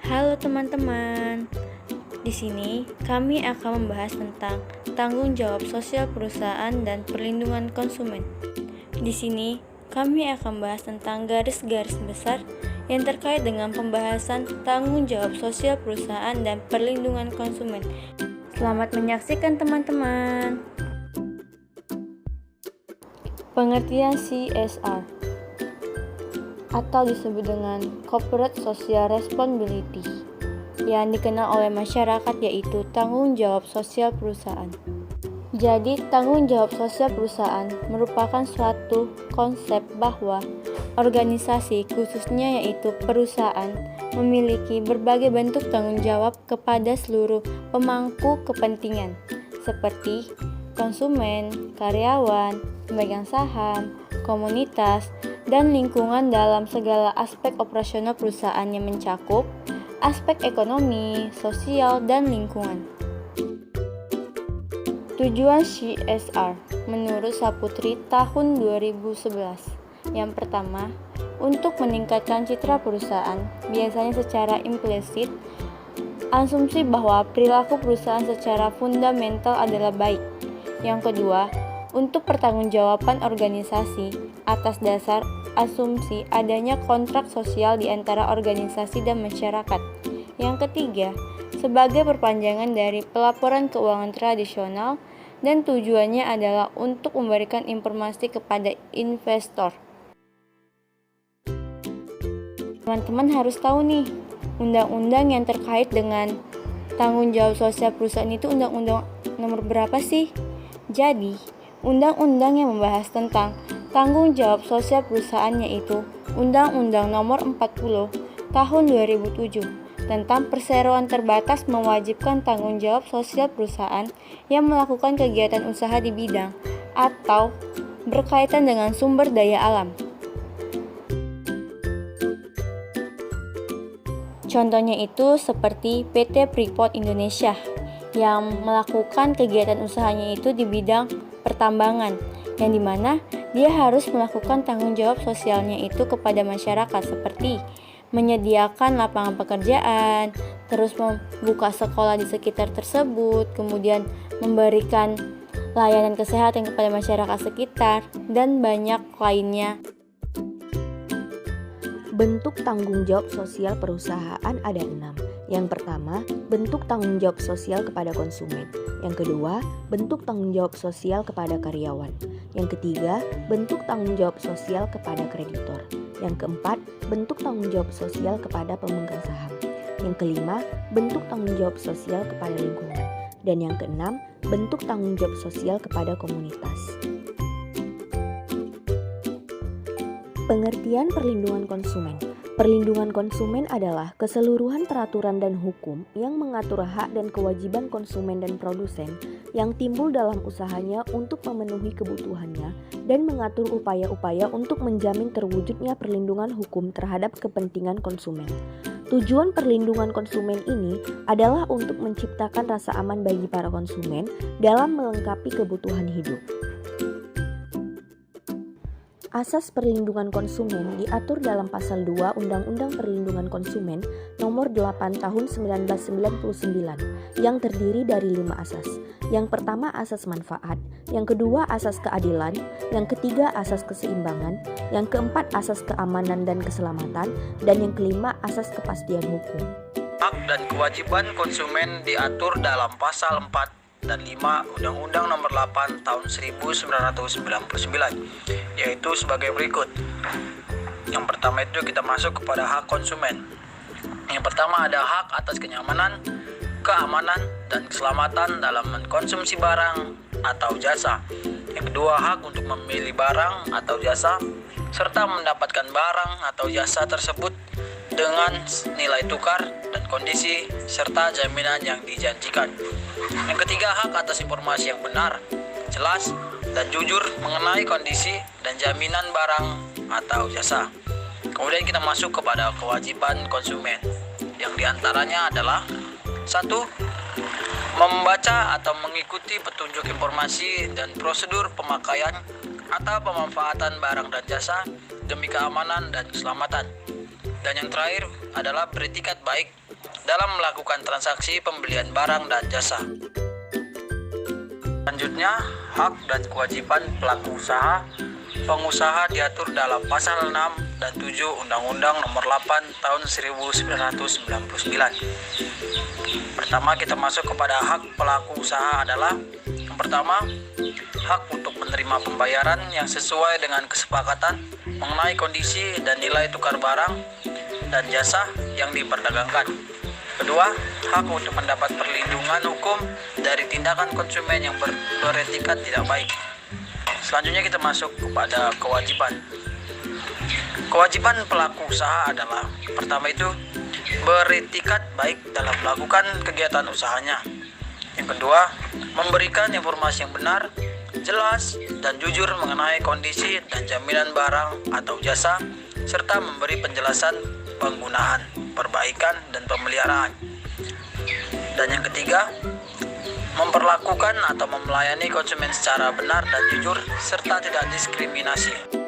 Halo teman-teman. Di sini kami akan membahas tentang tanggung jawab sosial perusahaan dan perlindungan konsumen. Di sini kami akan membahas tentang garis-garis besar yang terkait dengan pembahasan tanggung jawab sosial perusahaan dan perlindungan konsumen. Selamat menyaksikan teman-teman. Pengertian CSR atau disebut dengan Corporate Social Responsibility yang dikenal oleh masyarakat, yaitu tanggung jawab sosial perusahaan. Jadi, tanggung jawab sosial perusahaan merupakan suatu konsep bahwa organisasi, khususnya yaitu perusahaan, memiliki berbagai bentuk tanggung jawab kepada seluruh pemangku kepentingan seperti konsumen, karyawan, pemegang saham, komunitas, dan lingkungan dalam segala aspek operasional perusahaan yang mencakup aspek ekonomi, sosial, dan lingkungan. Tujuan CSR menurut Saputri tahun 2011. Yang pertama, untuk meningkatkan citra perusahaan, biasanya secara implisit, asumsi bahwa perilaku perusahaan secara fundamental adalah baik. Yang kedua, untuk pertanggungjawaban organisasi atas dasar asumsi adanya kontrak sosial di antara organisasi dan masyarakat. Yang ketiga, sebagai perpanjangan dari pelaporan keuangan tradisional, dan tujuannya adalah untuk memberikan informasi kepada investor. Teman-teman harus tahu nih, undang-undang yang terkait dengan tanggung jawab sosial perusahaan itu undang-undang nomor berapa sih? Jadi, undang-undang yang membahas tentang tanggung jawab sosial perusahaan yaitu Undang-Undang Nomor 40 Tahun 2007 tentang perseroan terbatas mewajibkan tanggung jawab sosial perusahaan yang melakukan kegiatan usaha di bidang atau berkaitan dengan sumber daya alam. Contohnya itu seperti PT Freeport Indonesia yang melakukan kegiatan usahanya itu di bidang pertambangan, yang dimana dia harus melakukan tanggung jawab sosialnya itu kepada masyarakat seperti menyediakan lapangan pekerjaan, terus membuka sekolah di sekitar tersebut, kemudian memberikan layanan kesehatan kepada masyarakat sekitar, dan banyak lainnya. Bentuk tanggung jawab sosial perusahaan ada 6. Yang pertama, bentuk tanggung jawab sosial kepada konsumen. Yang kedua, bentuk tanggung jawab sosial kepada karyawan. Yang ketiga, bentuk tanggung jawab sosial kepada kreditor. Yang keempat, bentuk tanggung jawab sosial kepada pemegang saham. Yang kelima, bentuk tanggung jawab sosial kepada lingkungan. Dan yang keenam, bentuk tanggung jawab sosial kepada komunitas. Pengertian perlindungan konsumen. Perlindungan konsumen adalah keseluruhan peraturan dan hukum yang mengatur hak dan kewajiban konsumen dan produsen yang timbul dalam usahanya untuk memenuhi kebutuhannya dan mengatur upaya-upaya untuk menjamin terwujudnya perlindungan hukum terhadap kepentingan konsumen. Tujuan perlindungan konsumen ini adalah untuk menciptakan rasa aman bagi para konsumen dalam melengkapi kebutuhan hidup. Asas perlindungan konsumen diatur dalam Pasal 2 Undang-Undang Perlindungan Konsumen Nomor 8 Tahun 1999 yang terdiri dari 5 asas. Yang pertama asas manfaat, yang kedua asas keadilan, yang ketiga asas keseimbangan, yang keempat asas keamanan dan keselamatan, dan yang kelima asas kepastian hukum. Hak dan kewajiban konsumen diatur dalam Pasal 4 dan 5 Undang-Undang Nomor 8 Tahun 1999, yaitu sebagai berikut. Yang pertama itu kita masuk kepada hak konsumen. Yang pertama ada hak atas kenyamanan, keamanan, dan keselamatan dalam mengkonsumsi barang atau jasa. Yang kedua hak untuk memilih barang atau jasa, serta mendapatkan barang atau jasa tersebut dengan nilai tukar dan kondisi serta jaminan yang dijanjikan. Yang ketiga, hak atas informasi yang benar, jelas, dan jujur mengenai kondisi dan jaminan barang atau jasa. Kemudian kita masuk kepada kewajiban konsumen, yang diantaranya adalah 1. Membaca atau mengikuti petunjuk informasi dan prosedur pemakaian atau pemanfaatan barang dan jasa demi keamanan dan keselamatan. Dan yang terakhir adalah beretikat baik dalam melakukan transaksi pembelian barang dan jasa. Selanjutnya, hak dan kewajiban pelaku usaha. Pengusaha diatur dalam pasal 6 dan 7 Undang-Undang Nomor 8 Tahun 1999. Pertama, kita masuk kepada hak pelaku usaha adalah yang pertama, hak untuk menerima pembayaran yang sesuai dengan kesepakatan mengenai kondisi dan nilai tukar barang dan jasa yang diperdagangkan. Kedua, hak untuk mendapat perlindungan hukum dari tindakan konsumen yang beretikat tidak baik. Selanjutnya kita masuk kepada kewajiban. Kewajiban pelaku usaha adalah pertama itu beretikat baik dalam melakukan kegiatan usahanya. Yang kedua, memberikan informasi yang benar, jelas, dan jujur mengenai kondisi dan jaminan barang atau jasa, serta memberi penjelasan penggunaan, perbaikan, dan pemeliharaan. Dan yang ketiga, memperlakukan atau melayani konsumen secara benar dan jujur, serta tidak diskriminasi.